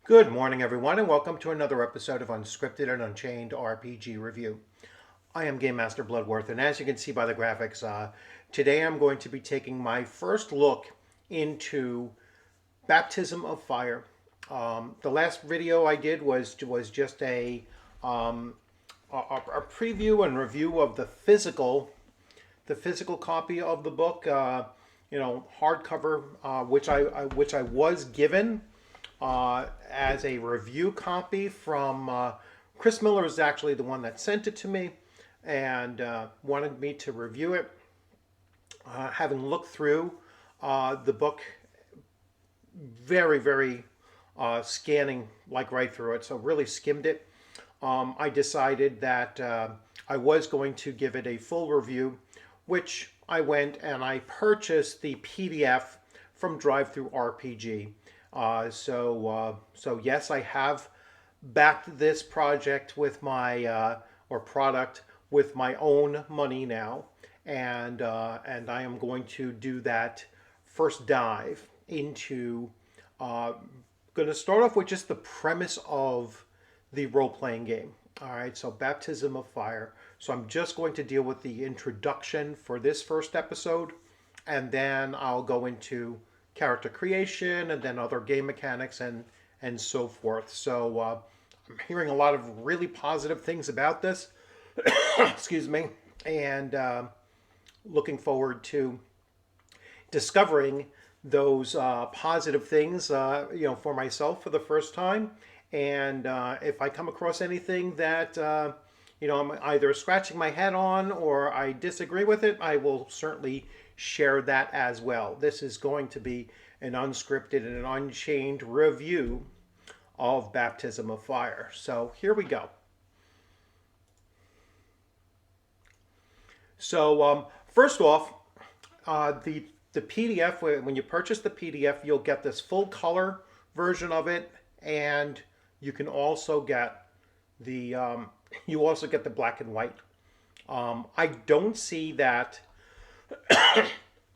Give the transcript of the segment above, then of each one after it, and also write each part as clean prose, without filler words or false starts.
Good morning, everyone, and welcome to another episode of Unscripted and Unchained RPG Review. I am Game Master Bloodworth, and as you can see by the graphics, today I'm going to be taking my first look into Baptism of Fire. The last video I did was just a preview and review of the physical copy of the book, hardcover, which I was given as a review copy from Chris Miller is actually the one that sent it to me and wanted me to review it. Having looked through the book, very scanning like right through it, so really skimmed it. I decided that I was going to give it a full review, which I went and I purchased the PDF from DriveThruRPG. So yes, I have backed this project with my or product with my own money now, and I am going to do that first dive into. Going to start off with just the premise of the role-playing game. All right, so Baptism of Fire. So I'm just going to deal with the introduction for this first episode, and then I'll go into character creation and then other game mechanics and so forth. So I'm hearing a lot of really positive things about this. Excuse me, and looking forward to discovering those positive things, for myself for the first time. And if I come across anything that I'm either scratching my head on or I disagree with it, I will certainly share that as well. This is going to be an unscripted and an unchained review of Baptism of Fire. So here we go. So first off, the PDF, when you purchase the PDF, you'll get this full color version of it, and you can also get the black and white. I don't see that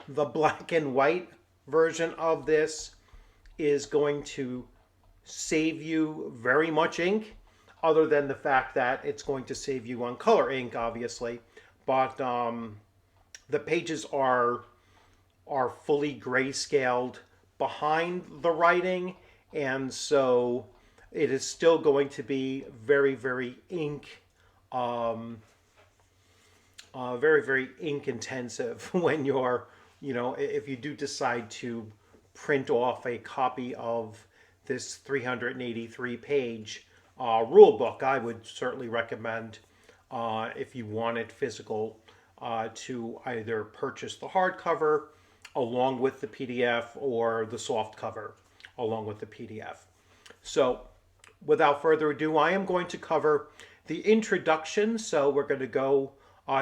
the black and white version of this is going to save you very much ink, other than the fact that it's going to save you on color ink, obviously. But the pages are fully grayscaled behind the writing, and so it is still going to be very ink, very ink intensive when you're, if you do decide to print off a copy of this 383 page rule book. I would certainly recommend, if you want it physical, to either purchase the hardcover along with the PDF or the soft cover along with the PDF. So without further ado, I am going to cover the introduction. So we're going to go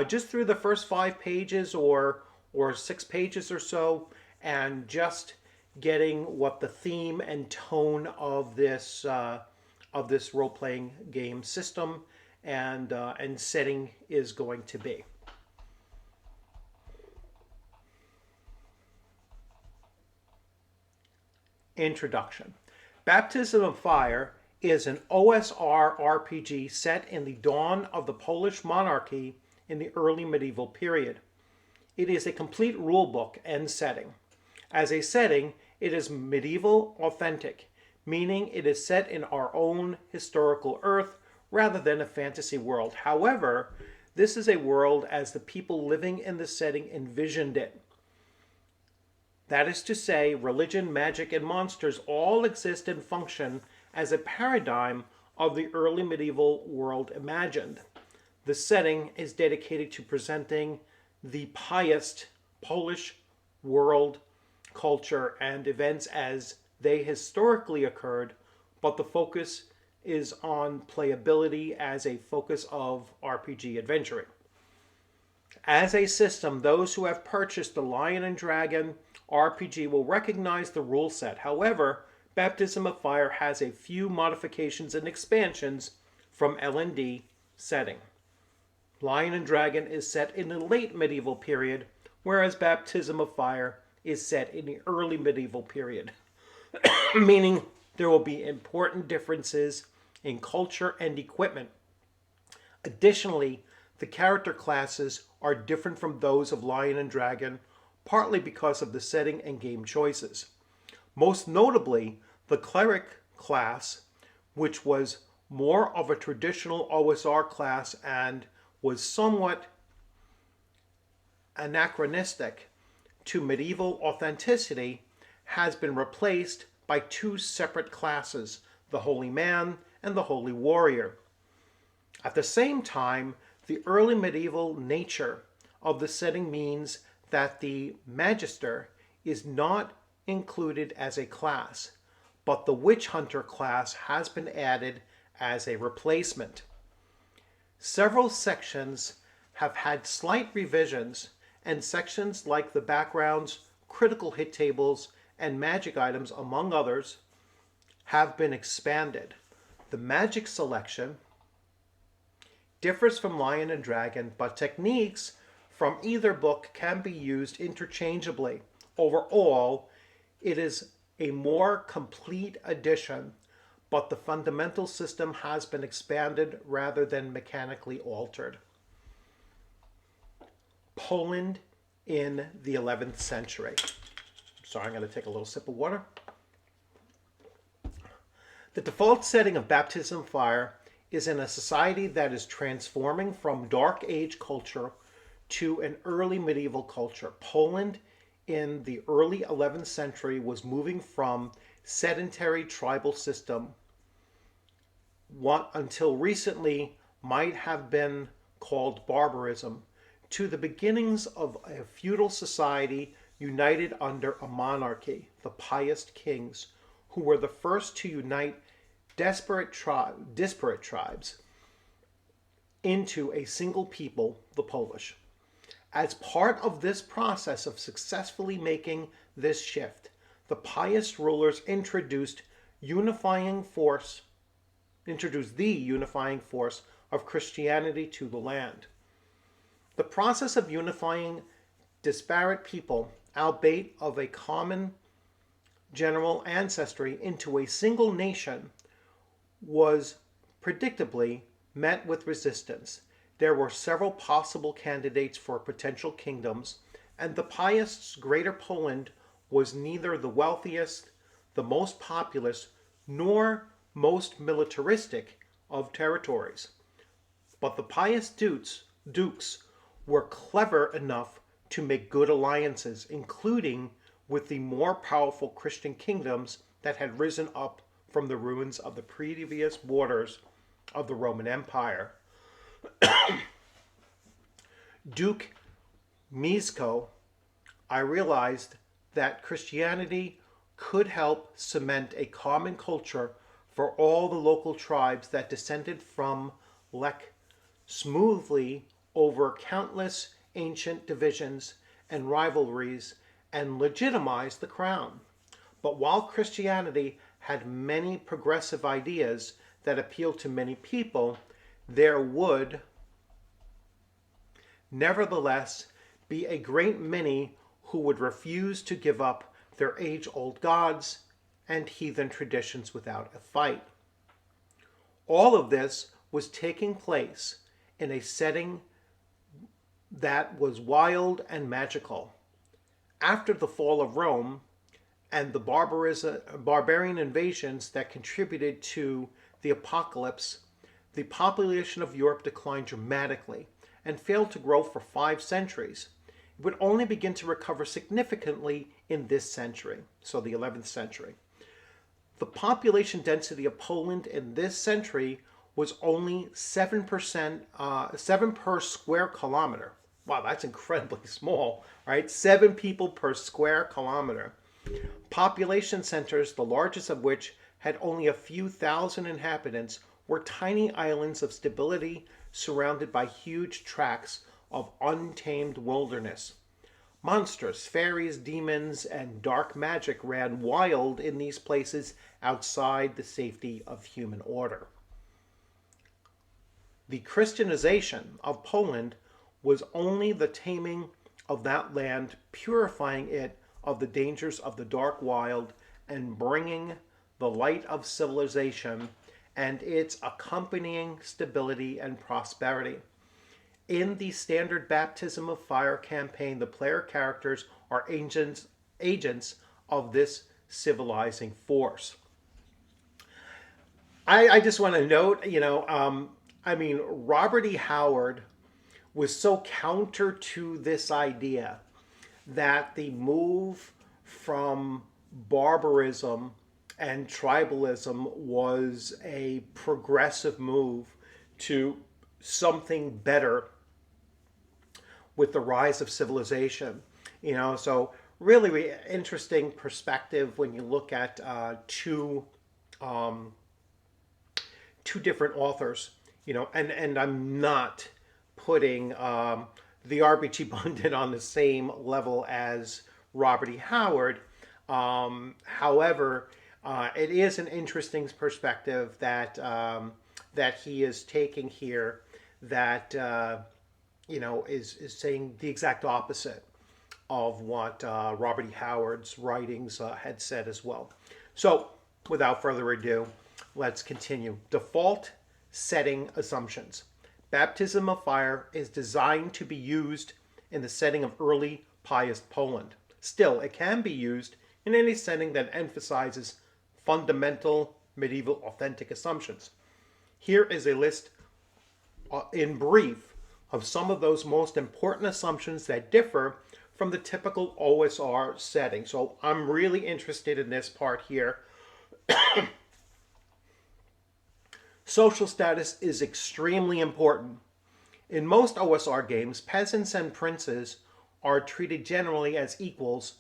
just through the first 5 pages or 6 pages or so, and just getting what the theme and tone of this role-playing game system and setting is going to be. Introduction. Baptism of Fire is an OSR RPG set in the dawn of the Polish monarchy in the early medieval period. It is a complete rulebook and setting. As a setting, it is medieval authentic, meaning it is set in our own historical Earth rather than a fantasy world. However, this is a world as the people living in the setting envisioned it. That is to say, religion, magic, and monsters all exist and function as a paradigm of the early medieval world imagined. The setting is dedicated to presenting the pious Polish world, culture, and events as they historically occurred, but the focus is on playability as a focus of RPG adventuring. As a system, those who have purchased the Lion and Dragon RPG will recognize the rule set. However, Baptism of Fire has a few modifications and expansions from L&D setting. Lion and Dragon is set in the late medieval period, whereas Baptism of Fire is set in the early medieval period, meaning There will be important differences in culture and equipment. Additionally, the character classes are different from those of Lion and Dragon, partly because of the setting and game choices. Most notably, the cleric class, which was more of a traditional OSR class and was somewhat anachronistic to medieval authenticity, has been replaced by two separate classes, the Holy Man and the Holy Warrior. At the same time, the early medieval nature of the setting means that the Magister is not included as a class, but the Witch Hunter class has been added as a replacement. Several sections have had slight revisions, and sections like the backgrounds, critical hit tables, and magic items, among others, have been expanded. The magic selection differs from Lion and Dragon, but techniques from either book can be used interchangeably. Overall, it is a more complete edition, but the fundamental system has been expanded rather than mechanically altered. Poland in the 11th century. Sorry, I'm going to take a little sip of water. The default setting of Baptism of Fire is in a society that is transforming from Dark Age culture to an early medieval culture. Poland in the early 11th century was moving from sedentary tribal system, what until recently might have been called barbarism, to the beginnings of a feudal society united under a monarchy, the pious kings, who were the first to unite disparate tribes into a single people, the Polish. As part of this process of successfully making this shift, the pious rulers introduced the unifying force of Christianity to the land. The process of unifying disparate people, albeit of a common general ancestry, into a single nation was predictably met with resistance. There were several possible candidates for potential kingdoms, and the pious Greater Poland was neither the wealthiest, the most populous, nor most militaristic of territories. But the pious dukes were clever enough to make good alliances, including with the more powerful Christian kingdoms that had risen up from the ruins of the previous borders of the Roman Empire. Duke Mieszko, I realized that Christianity could help cement a common culture for all the local tribes that descended from Lech smoothly over countless ancient divisions and rivalries and legitimize the crown. But while Christianity had many progressive ideas that appealed to many people, there would nevertheless be a great many who would refuse to give up their age-old gods and heathen traditions without a fight. All of this was taking place in a setting that was wild and magical. After the fall of Rome and the barbarian invasions that contributed to the apocalypse, the population of Europe declined dramatically and failed to grow for 5 centuries. It would only begin to recover significantly in this century, so the 11th century. The population density of Poland in this century was only 7 per square kilometer. Wow, that's incredibly small, right? 7 people per square kilometer. Population centers, the largest of which had only a few thousand inhabitants, were tiny islands of stability surrounded by huge tracts of untamed wilderness. Monsters, fairies, demons, and dark magic ran wild in these places outside the safety of human order. The Christianization of Poland was only the taming of that land, purifying it of the dangers of the dark wild, and bringing the light of civilization, and its accompanying stability and prosperity. In the standard Baptism of Fire campaign, the player characters are agents of this civilizing force. I just want to note, Robert E. Howard was so counter to this idea that the move from barbarism and tribalism was a progressive move to something better with the rise of civilization. So really interesting perspective when you look at two different authors. And I'm not putting the RPG Pundit on the same level as Robert E. Howard. However, it is an interesting perspective that that he is taking here. That is saying the exact opposite of what Robert E. Howard's writings had said as well. So, without further ado, let's continue. Default setting assumptions. Baptism of Fire is designed to be used in the setting of early pious Poland. Still, it can be used in any setting that emphasizes fundamental medieval authentic assumptions. Here is a list in brief of some of those most important assumptions that differ from the typical OSR setting. So I'm really interested in this part here. Social status is extremely important. In most OSR games, peasants and princes are treated generally as equals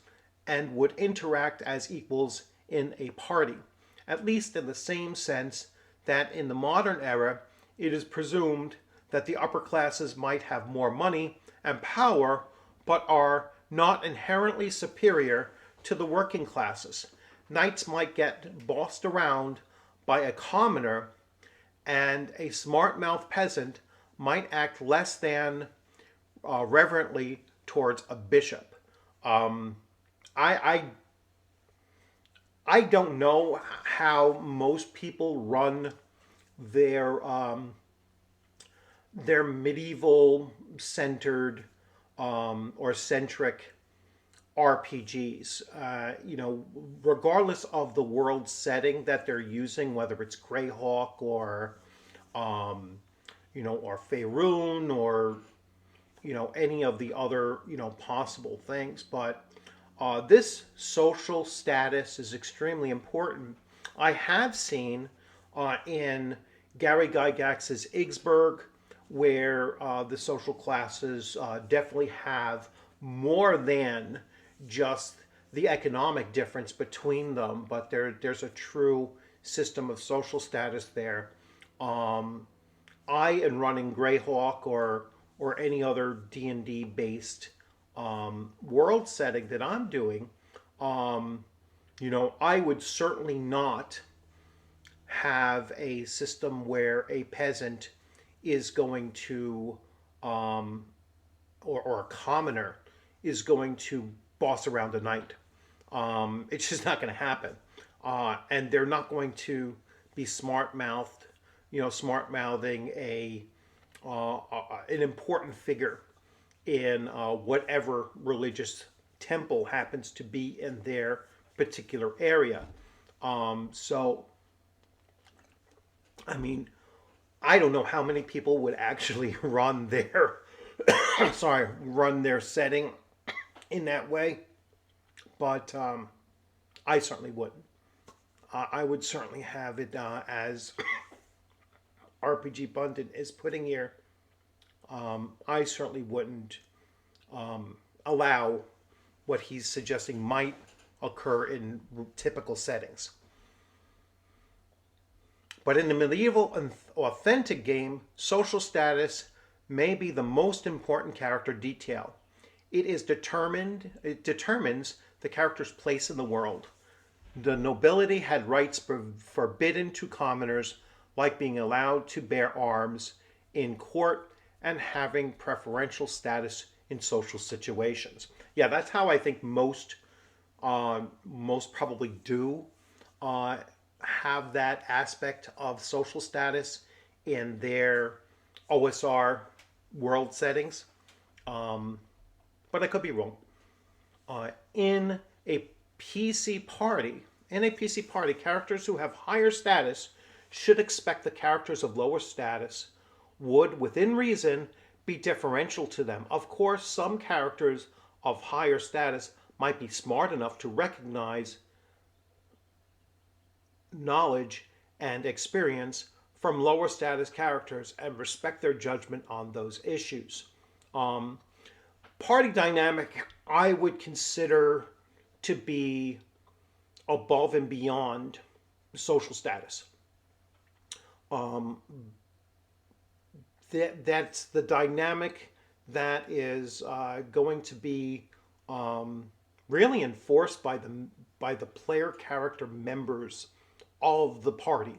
and would interact as equals in a party, at least in the same sense that in the modern era, it is presumed that the upper classes might have more money and power, but are not inherently superior to the working classes. Knights might get bossed around by a commoner, and a smart-mouthed peasant might act less than reverently towards a bishop. I don't know how most people run their medieval centered or centric RPGs. Regardless of the world setting that they're using, whether it's Greyhawk or Faerun or any of the other possible things, but this social status is extremely important. I have seen in Gary Gygax's Iggsburg where the social classes definitely have more than just the economic difference between them, but there's a true system of social status there. In running Greyhawk or any other D&D based world setting that I'm doing, I would certainly not have a system where a peasant is going to, or a commoner is going to boss around a knight. It's just not going to happen. And they're not going to be smart-mouthed, smart-mouthing an important figure in whatever religious temple happens to be in their particular area. I don't know how many people would actually run their run their setting in that way, but I certainly wouldn't. I would certainly have it as RPG Pundit is putting here. I certainly wouldn't allow what he's suggesting might occur in typical settings. But in the medieval and authentic game, social status may be the most important character detail. It determines the character's place in the world. The nobility had rights forbidden to commoners, like being allowed to bear arms in court and having preferential status in social situations. Yeah, that's how I think most probably do have that aspect of social status in their OSR world settings, but I could be wrong. In a PC party, characters who have higher status should expect the characters of lower status would, within reason, be differential to them. Of course, some characters of higher status might be smart enough to recognize knowledge and experience from lower status characters and respect their judgment on those issues. Party dynamic, I would consider to be above and beyond social status. That's the dynamic that is going to be really enforced by the player character members of the party.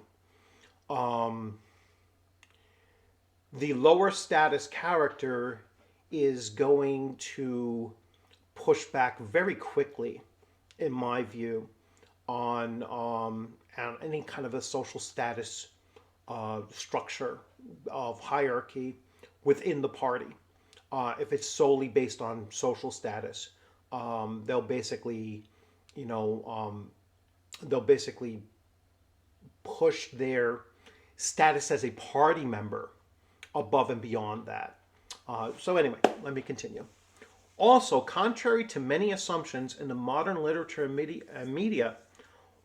The lower status character is going to push back very quickly, in my view, on any kind of a social status structure of hierarchy within the party. If it's solely based on social status, they'll basically push their status as a party member above and beyond that. So anyway, let me continue. Also, contrary to many assumptions in the modern literature and media,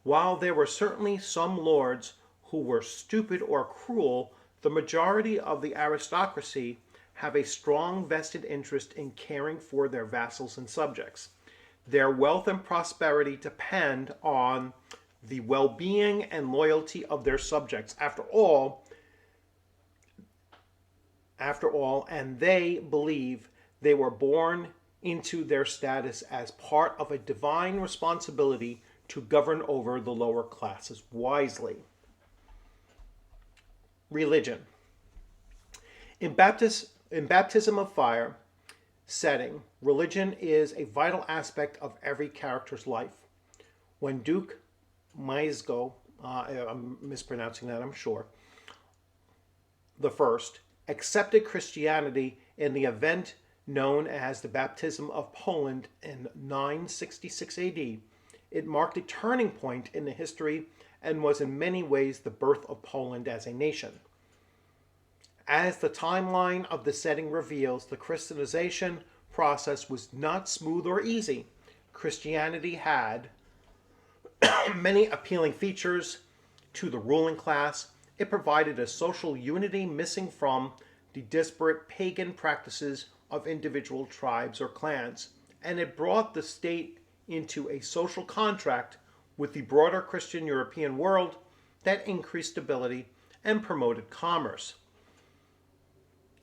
while there were certainly some lords who were stupid or cruel, the majority of the aristocracy have a strong vested interest in caring for their vassals and subjects. Their wealth and prosperity depend on the well-being and loyalty of their subjects. After all, and they believe they were born into their status as part of a divine responsibility to govern over the lower classes wisely. Religion. In baptism of fire setting, religion is a vital aspect of every character's life. When Duke Maizgo, I'm mispronouncing that, I'm sure, the first, accepted Christianity in the event known as the Baptism of Poland in 966 AD, it marked a turning point in the history and was in many ways the birth of Poland as a nation. As the timeline of the setting reveals, the Christianization process was not smooth or easy. Christianity had many appealing features to the ruling class. It provided a social unity missing from the disparate pagan practices of individual tribes or clans, and it brought the state into a social contract with the broader Christian European world that increased stability and promoted commerce.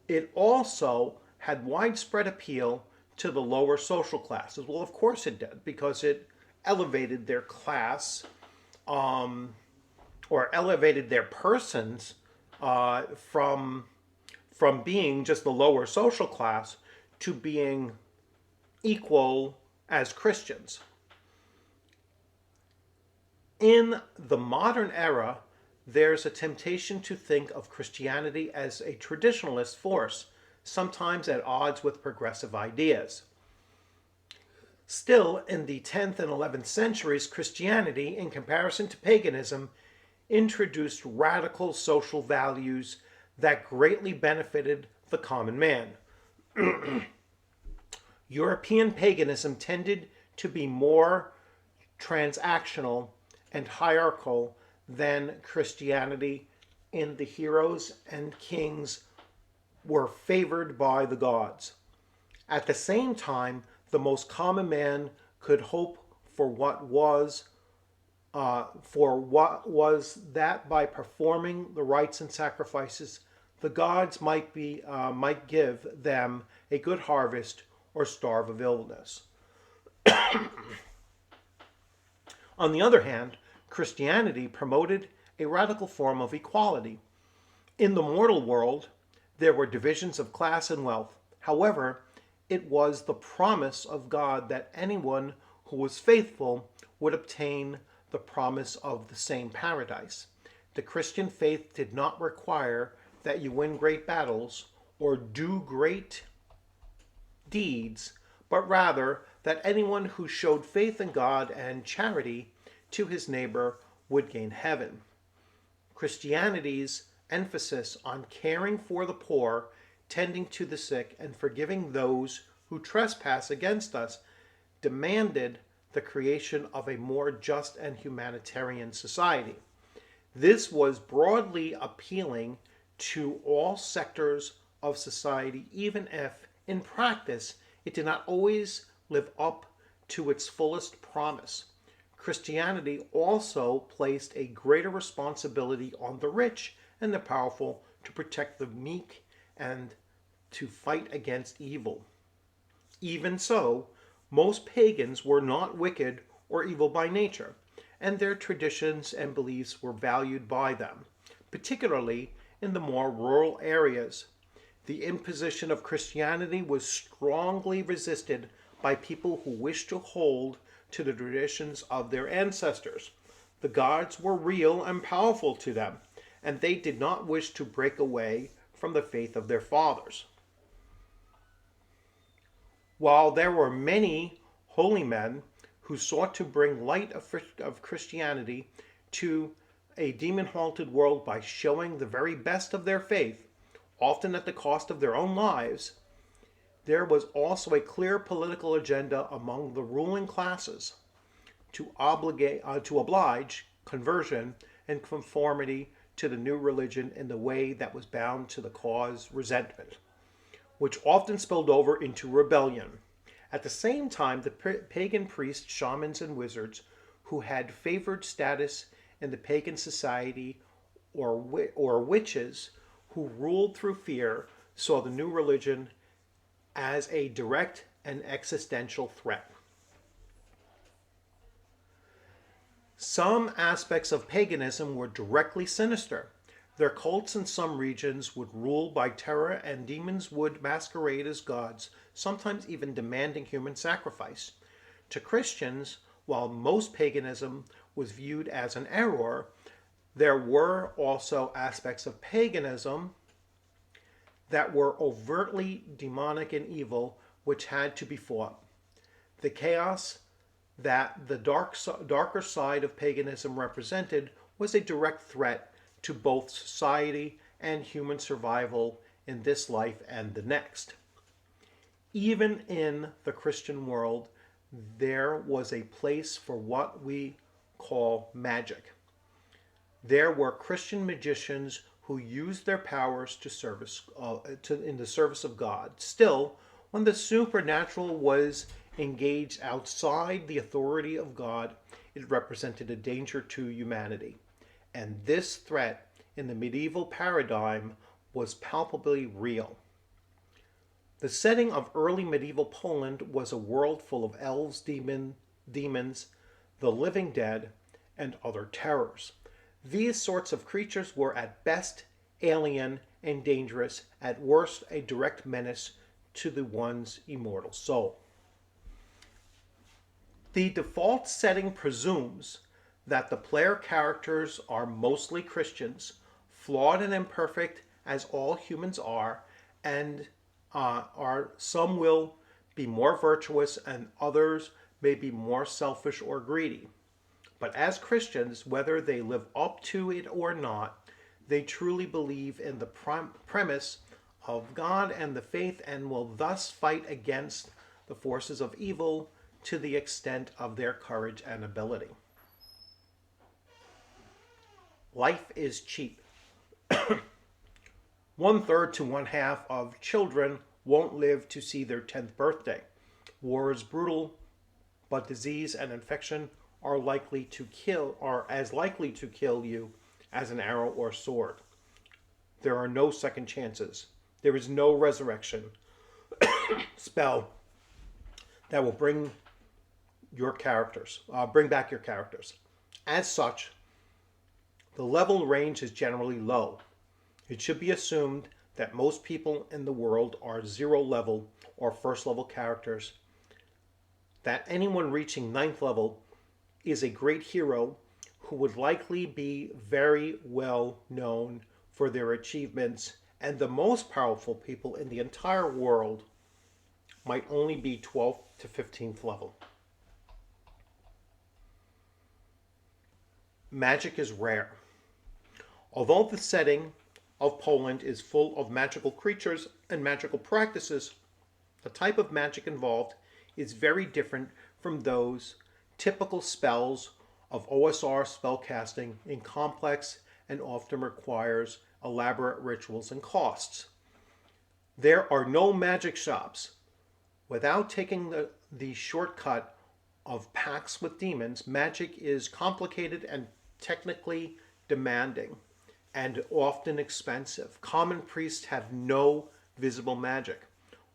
It also had widespread appeal to the lower social classes. Well, of course it did, because it elevated their class, or elevated their persons from being just the lower social class to being equal as Christians. In the modern era, there's a temptation to think of Christianity as a traditionalist force, sometimes at odds with progressive ideas. Still, in the 10th and 11th centuries, Christianity, in comparison to paganism, introduced radical social values that greatly benefited the common man. European paganism tended to be more transactional and hierarchical than Christianity, and the heroes and kings were favored by the gods. At the same time, the most common man could hope for what was that by performing the rites and sacrifices, the gods might give them a good harvest or starve of illness. On the other hand, Christianity promoted a radical form of equality. In the mortal world, there were divisions of class and wealth. However, it was the promise of God that anyone who was faithful would obtain the promise of the same paradise. The Christian faith did not require that you win great battles or do great deeds, but rather that anyone who showed faith in God and charity to his neighbor would gain heaven. Christianity's emphasis on caring for the poor, tending to the sick, and forgiving those who trespass against us demanded the creation of a more just and humanitarian society. This was broadly appealing to all sectors of society, even if, in practice, it did not always live up to its fullest promise. Christianity also placed a greater responsibility on the rich and the powerful to protect the meek and to fight against evil. Even so, most pagans were not wicked or evil by nature, and their traditions and beliefs were valued by them, particularly in the more rural areas. The imposition of Christianity was strongly resisted by people who wished to hold to the traditions of their ancestors. The gods were real and powerful to them, and they did not wish to break away from the faith of their fathers. While there were many holy men who sought to bring light of Christianity to a demon-haunted world by showing the very best of their faith, often at the cost of their own lives, there was also a clear political agenda among the ruling classes to oblige conversion and conformity to the new religion in the way that was bound to cause resentment, which often spilled over into rebellion. At the same time, the pagan priests, shamans, and wizards who had favored status in the pagan society or witches who ruled through fear saw the new religion as a direct and existential threat. Some aspects of paganism were directly sinister. Their cults in some regions would rule by terror, and demons would masquerade as gods, sometimes even demanding human sacrifice. To Christians, while most paganism was viewed as an error, there were also aspects of paganism that were overtly demonic and evil, which had to be fought. The chaos that the darker side of paganism represented was a direct threat to both society and human survival in this life and the next. Even in the Christian world, there was a place for what we call magic. There were Christian magicians who used their powers in the service of God. Still, when the supernatural was engaged outside the authority of God, it represented a danger to humanity. And this threat in the medieval paradigm was palpably real. The setting of early medieval Poland was a world full of elves, demons, the living dead, and other terrors. These sorts of creatures were at best alien and dangerous, at worst a direct menace to the one's immortal soul. The default setting presumes that the player characters are mostly Christians, flawed and imperfect as all humans are, and some will be more virtuous and others may be more selfish or greedy. But as Christians, whether they live up to it or not, they truly believe in the premise of God and the faith and will thus fight against the forces of evil to the extent of their courage and ability. Life is cheap. 1/3 to 1/2 of children won't live to see their 10th birthday. War is brutal, but disease and infection are as likely to kill you as an arrow or sword. There are no second chances. There is no resurrection spell that will bring back your characters. As such, the level range is generally low. It should be assumed that most people in the world are 0 level or 1st level characters, that anyone reaching 9th level is a great hero who would likely be very well known for their achievements, and the most powerful people in the entire world might only be 12th to 15th level. Magic is rare. Although the setting of Poland is full of magical creatures and magical practices, the type of magic involved is very different from those typical spells of OSR spellcasting in complex and often requires elaborate rituals and costs. There are no magic shops. Without taking the shortcut of pacts with demons, magic is complicated and technically demanding and often expensive. Common priests have no visible magic.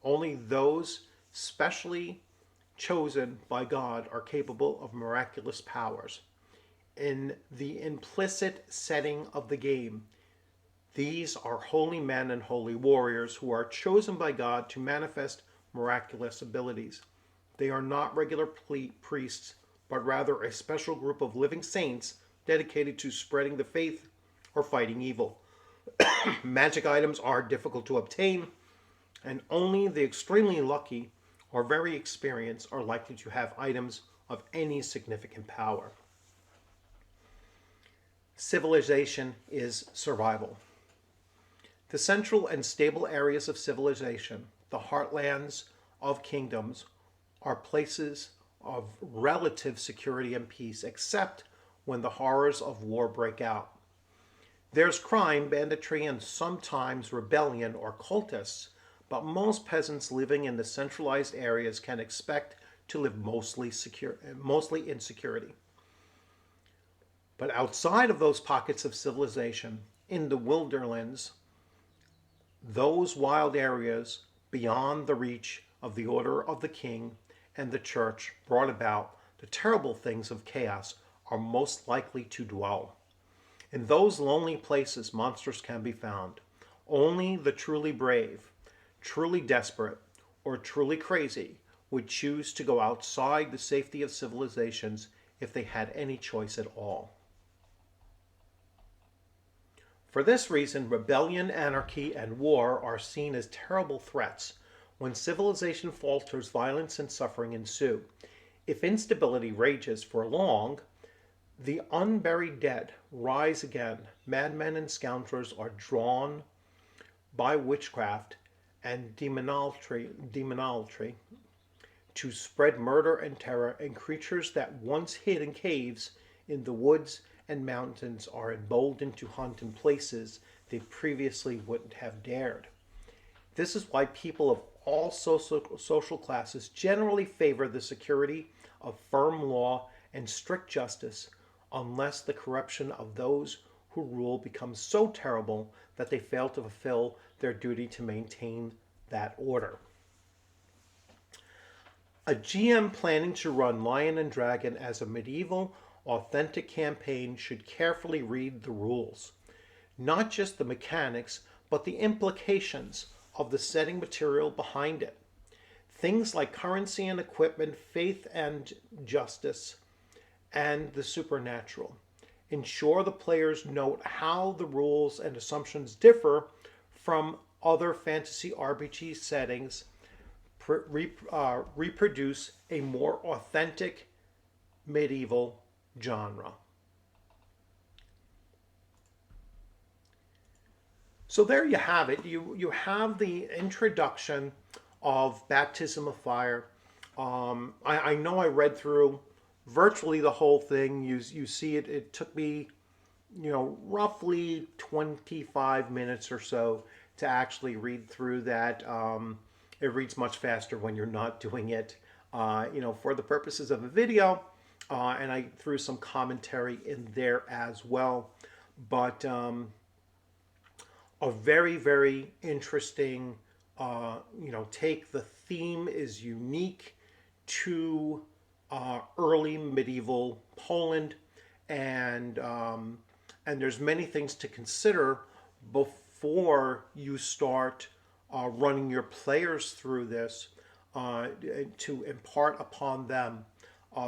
Only those specially chosen by God are capable of miraculous powers. In the implicit setting of the game, these are holy men and holy warriors who are chosen by God to manifest miraculous abilities. They are not regular priests, but rather a special group of living saints dedicated to spreading the faith or fighting evil. Magic items are difficult to obtain, and only the extremely lucky or very experienced are likely to have items of any significant power. Civilization is survival. The central and stable areas of civilization, the heartlands of kingdoms, are places of relative security and peace, except when the horrors of war break out. There's crime, banditry, and sometimes rebellion or cultists, but most peasants living in the centralized areas can expect to live mostly in security. But outside of those pockets of civilization, in the wilderlands, those wild areas beyond the reach of the order of the king and the church brought about the terrible things of chaos are most likely to dwell. In those lonely places, monsters can be found. Only the truly brave, truly desperate, or truly crazy would choose to go outside the safety of civilizations if they had any choice at all. For this reason, rebellion, anarchy, and war are seen as terrible threats. When civilization falters, violence and suffering ensue. If instability rages for long, the unburied dead rise again. Madmen and scoundrels are drawn by witchcraft and demonolatry to spread murder and terror, and creatures that once hid in caves, in the woods and mountains are emboldened to hunt in places they previously wouldn't have dared. This is why people of all social classes generally favor the security of firm law and strict justice, unless the corruption of those who rule becomes so terrible that they fail to fulfill their duty to maintain that order. A GM planning to run Lion and Dragon as a medieval, authentic campaign should carefully read the rules. Not just the mechanics, but the implications of the setting material behind it. Things like currency and equipment, faith and justice, and the supernatural. Ensure the players note how the rules and assumptions differ from other fantasy RPG settings, reproduce a more authentic medieval genre. So there you have it. You have the introduction of Baptism of Fire. I know I read through virtually the whole thing. You see it. It took me, roughly 25 minutes or so to actually read through that. It reads much faster when you're not doing it, for the purposes of a video. And I threw some commentary in there as well. But a very, very interesting, take. The theme is unique to early medieval Poland, and there's many things to consider before you start running your players through this, to impart upon them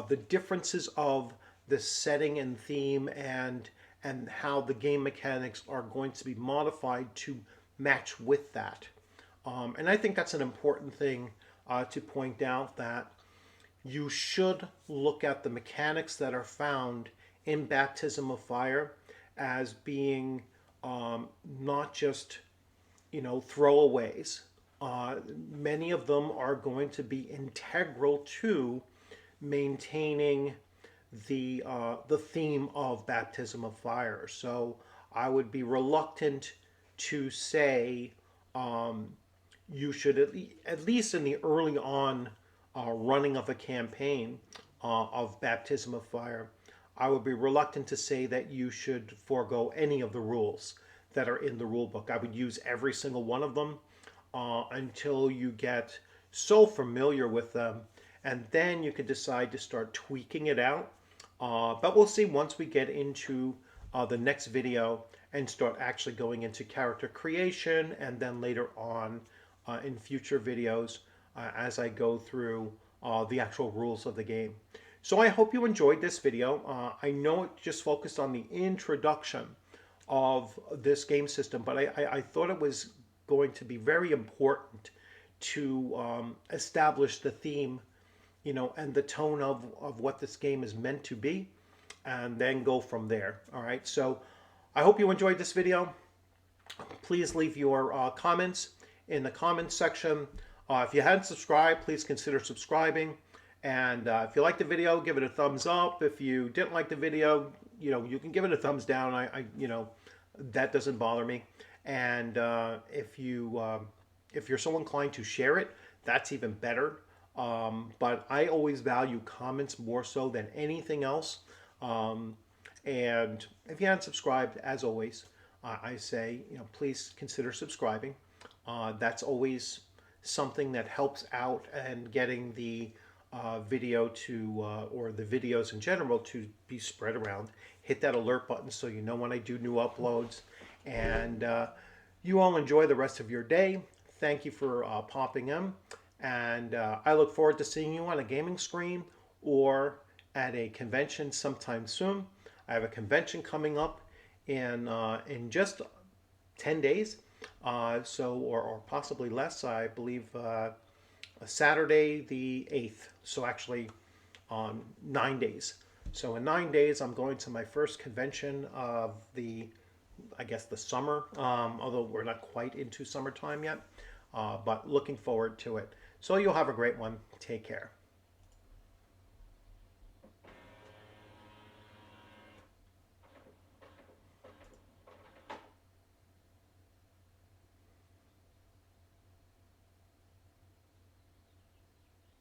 the differences of the setting and theme and how the game mechanics are going to be modified to match with that. And I think that's an important thing to point out, that you should look at the mechanics that are found in Baptism of Fire as being not just, throwaways. Many of them are going to be integral to maintaining the theme of Baptism of Fire. So I would be reluctant to say you should at least in the early on running of a campaign of Baptism of Fire, I would be reluctant to say that you should forego any of the rules that are in the rule book. I would use every single one of them until you get so familiar with them, and then you could decide to start tweaking it out. But we'll see once we get into the next video and start actually going into character creation, and then later on in future videos as I go through the actual rules of the game. So I hope you enjoyed this video. I know it just focused on the introduction of this game system, but I thought it was going to be very important to establish the theme, and the tone of what this game is meant to be, and then go from there. All right, so I hope you enjoyed this video. Please leave your comments in the comments section. If you hadn't subscribed, please consider subscribing. And if you liked the video, give it a thumbs up. If you didn't like the video, you can give it a thumbs down. That doesn't bother me. And if you're so inclined to share it, that's even better. But I always value comments more so than anything else. And if you haven't subscribed, as always, I say, please consider subscribing. That's always something that helps out and getting the video to, or the videos in general, to be spread around. Hit that alert button so you know when I do new uploads. And you all enjoy the rest of your day. Thank you for popping in. And I look forward to seeing you on a gaming screen or at a convention sometime soon. I have a convention coming up in just 10 days, or possibly less. I believe Saturday the 8th. So actually 9 days. So in 9 days, I'm going to my first convention of the summer, although we're not quite into summertime yet, but looking forward to it. So you'll have a great one. Take care.